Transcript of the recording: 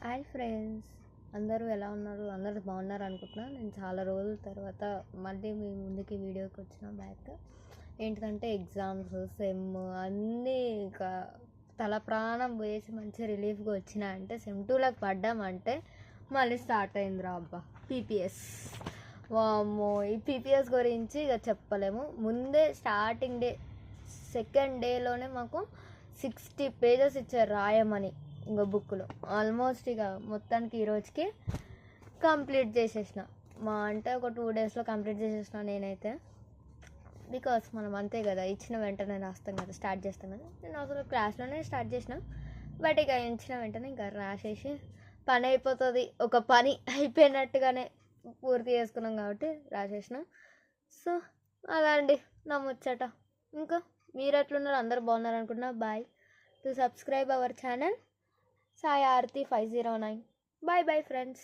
Hi friends, అందరూ ఎలా ఉన్నారు? అందరూ బాగున్నారు అనుకుంటున్నా. నేను చాలా రోజుల తర్వాత మళ్ళీ మీ ముందుకి వీడియోకి వచ్చిన బ్యాక్. ఏంటంటే ఎగ్జామ్స్ సెమ్ అన్నీ ఇంకా తల ప్రాణం పోయేసి మంచి రిలీఫ్గా వచ్చినా అంటే సెమ్ 2లకు పడ్డామంటే మళ్ళీ స్టార్ట్ అయింది రా అబ్బా పీపీఎస్. వామ్మో, ఈ పీపీఎస్ గురించి ఇక చెప్పలేము. ముందే స్టార్టింగ్ డే సెకండ్ డేలోనే మాకు 60 పేజెస్ ఇచ్చారు రాయమని. ఇంకా బుక్లో ఆల్మోస్ట్ ఇక మొత్తానికి ఈరోజుకి కంప్లీట్ చేసేసిన. అంటే ఒక 2 డేస్లో కంప్లీట్ చేసేసిన నేనైతే. బికాస్ మనం అంతే కదా, ఇచ్చిన వెంటనే రాస్తాం కదా, స్టార్ట్ చేస్తాం కదా. నేను అసలు క్లాస్లోనే స్టార్ట్ చేసిన, బట్ ఇక ఇచ్చిన వెంటనే ఇంకా రాసేసి పని అయిపోతుంది, ఒక పని అయిపోయినట్టుగానే పూర్తి చేసుకున్నాం కాబట్టి రాసేసిన. సో అదండి నా ముచ్చట. ఇంకా మీరు ఎట్లున్నారు? అందరు బాగున్నారు అనుకుంటున్నా. Bye to subscribe our channel Sai Aarti 509. Bye bye friends.